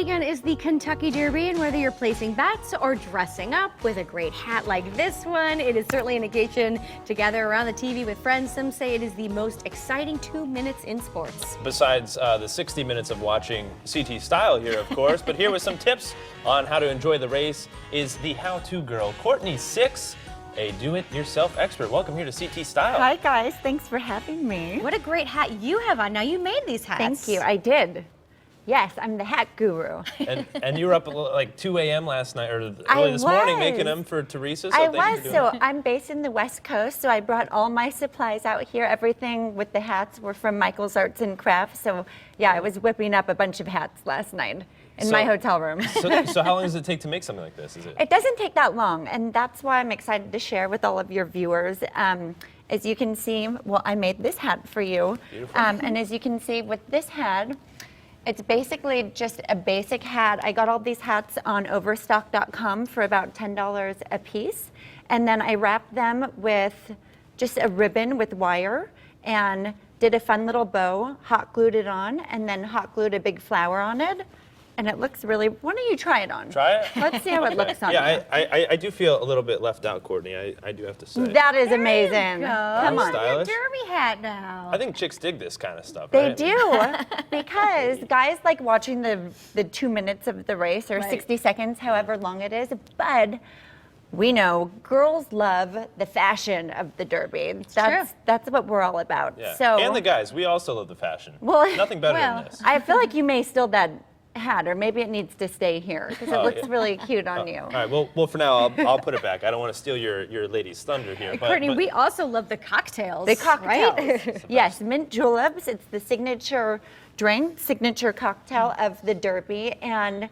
weekend is the Kentucky Derby, and whether you're placing bets or dressing up with a great hat like this one, it is certainly an occasion to gather around the TV with friends. Some say it is the most exciting 2 minutes in sports. Besides the 60 minutes of watching CT Style here, of course, but here with some tips on how to enjoy the race is the how-to girl, Courtney Sixx, a do-it-yourself expert. Welcome here to CT Style. Hi guys, thanks for having me. What a great hat you have on. Now, you made these hats. Thank you, I did. Yes, I'm the hat guru. And you were up at like 2 a.m. last night, or early this morning, making them for Teresa. So I'm based in the West Coast, so I brought all my supplies out here. Everything with the hats were from Michael's Arts and Crafts. So yeah, I was whipping up a bunch of hats last night in my hotel room. So how long does it take to make something like this? It doesn't take that long, and that's why I'm excited to share with all of your viewers. As you can see, well, I made this hat for you. Beautiful. And as you can see with this hat, it's basically just a basic hat. I got all these hats on Overstock.com for about $10 a piece. And then I wrapped them with just a ribbon with wire and did a fun little bow, hot glued it on, and then hot glued a big flower on it. And it looks really, why don't you try it on? Try it? Let's see how it looks on you. I do feel a little bit left out, Courtney. I do have to say. That is amazing. Come on. Stylish. Derby hat now. I think chicks dig this kind of stuff, They right? do, because guys like watching the 2 minutes of the race, or 60 seconds, however long it is, but we know girls love the fashion of the Derby. That's what we're all about. Yeah. So, and the guys, we also love the fashion. Well, nothing better than this. I feel like you may steal that hat, or maybe it needs to stay here because it looks really cute on you. All right, well for now, I'll put it back. I don't want to steal your lady's thunder here. But, Courtney, we also love the cocktails. The cocktails. Right? Yes, mint juleps. It's the signature drink, signature cocktail of the Derby. And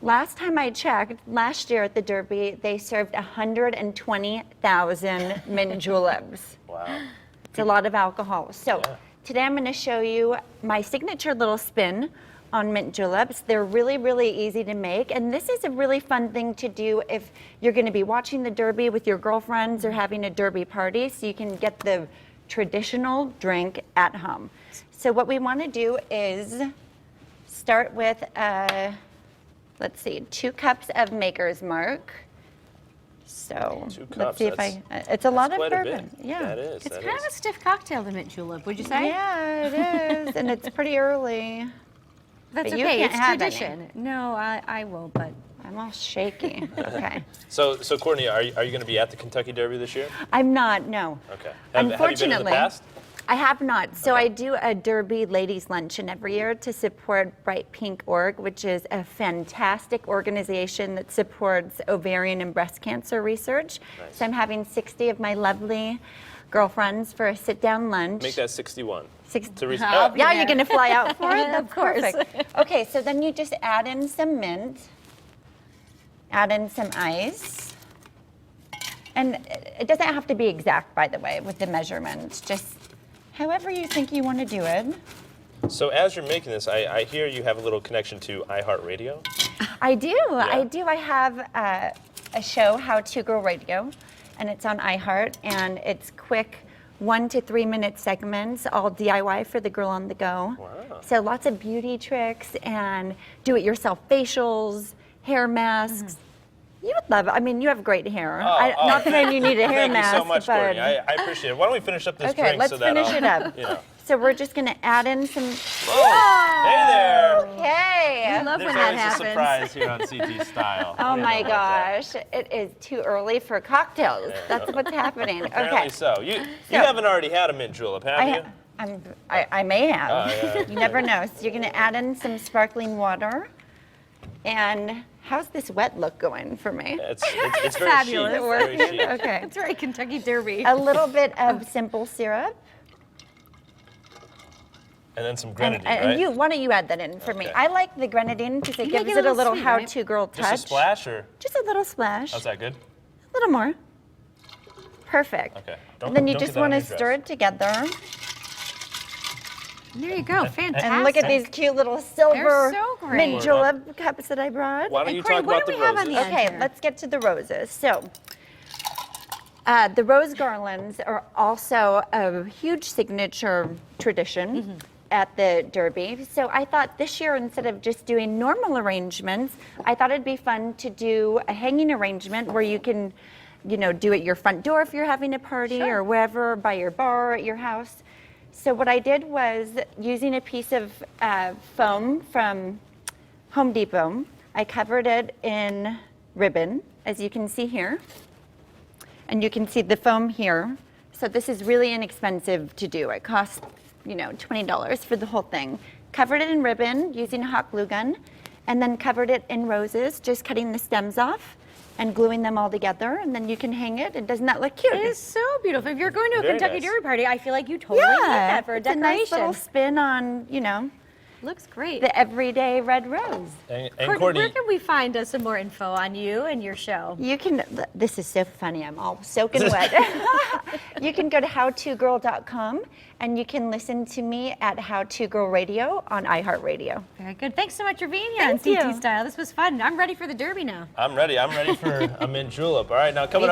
last time I checked, last year at the Derby, they served 120,000 mint juleps. Wow. It's a lot of alcohol. So today I'm going to show you my signature little spin on mint juleps. They're really, really easy to make, and this is a really fun thing to do if you're going to be watching the Derby with your girlfriends or having a Derby party, so you can get the traditional drink at home. So what we want to do is start with, let's see, 2 cups of Maker's Mark. So 2 cups, let's see if it's a lot of bourbon. Yeah, that is. It's kind of a stiff cocktail, the mint julep, would you say? Yeah, it is, and it's pretty early. That's but okay, you it's can't have tradition. any. No, I will, but I'm all shaky. Okay. So Courtney, are you going to be at the Kentucky Derby this year? I'm not, no. Okay. Unfortunately, have you been in the past? I have not. So I do a Derby ladies luncheon every year to support Bright Pink Org, which is a fantastic organization that supports ovarian and breast cancer research. Nice. So I'm having 60 of my lovely girlfriends for a sit-down lunch. Make that 61. Teresa. I'll be Yeah, there. you're going to fly out for it? Of course. Perfect. Okay, so then you just add in some mint, add in some ice. And it doesn't have to be exact, by the way, with the measurements. Just however you think you want to do it. So as you're making this, I hear you have a little connection to iHeartRadio. I do. Yeah. I do. I have a show, How to Girl Radio, and it's on iHeart, and it's quick 1 to 3 minute segments, all DIY for the girl on the go. Wow. So lots of beauty tricks and do-it-yourself facials, hair masks. You would love it. I mean, you have great hair. Not saying you need a hair mask. Thank you so much, but Courtney. I appreciate it. Why don't we finish up this okay, drink let's so that finish it up. You know. So we're just going to add in some. Whoa! Hey there! Okay. I love There's when that always a happens. surprise here on CT Style. Oh my gosh, it is too early for cocktails. Yeah. That's what's happening. Apparently Okay. so. You haven't already had a mint julep, have you? I may have. Oh, yeah. You never know. So you're going to add in some sparkling water. And how's this wet look going for me? It's very Fabulous. chic. Very chic. Okay. That's right, Kentucky Derby. A little bit of simple syrup. And then some grenadine, And right? why don't you add that in for me? Okay. I like the grenadine because it You make gives it it a a little little sweet, right? how-to girl touch. Just a splash, or? Just a little splash. How's that good? A little more. Perfect. Okay. And then you don't just get that want on to your stir dress. it together. There you go, fantastic. And look at these cute little silver so great. mint julep cups that I brought. Why don't And you Courtney, talk what about do the we have on roses? the end? Okay, here. let's get to the roses. So, the rose garlands are also a huge signature tradition. at the Derby. So I thought this year, instead of just doing normal arrangements, I thought it'd be fun to do a hanging arrangement where you can, do at your front door if you're having a party or wherever, by your bar, at your house. So what I did was, using a piece of foam from Home Depot, I covered it in ribbon, as you can see here. And you can see the foam here. So this is really inexpensive to do. It costs, $20 for the whole thing. Covered it in ribbon using a hot glue gun, and then covered it in roses, just cutting the stems off and gluing them all together, and then you can hang it. And doesn't that look cute? It is so beautiful. If you're going to a Very Kentucky nice. Derby party, I feel like you totally need that for a it's decoration. a nice little spin on, Looks great. the everyday red rose. And Courtney, Courtney, where can we find some more info on you and your show? You can, this is so funny, I'm all soaking wet. You can go to howtogirl.com and you can listen to me at How To Girl Radio on iHeartRadio. Very good. Thanks so much for being here on Thank CT you. Style. This was fun. I'm ready for the Derby now. I'm ready. I'm ready for a mint julep. All right, now coming up.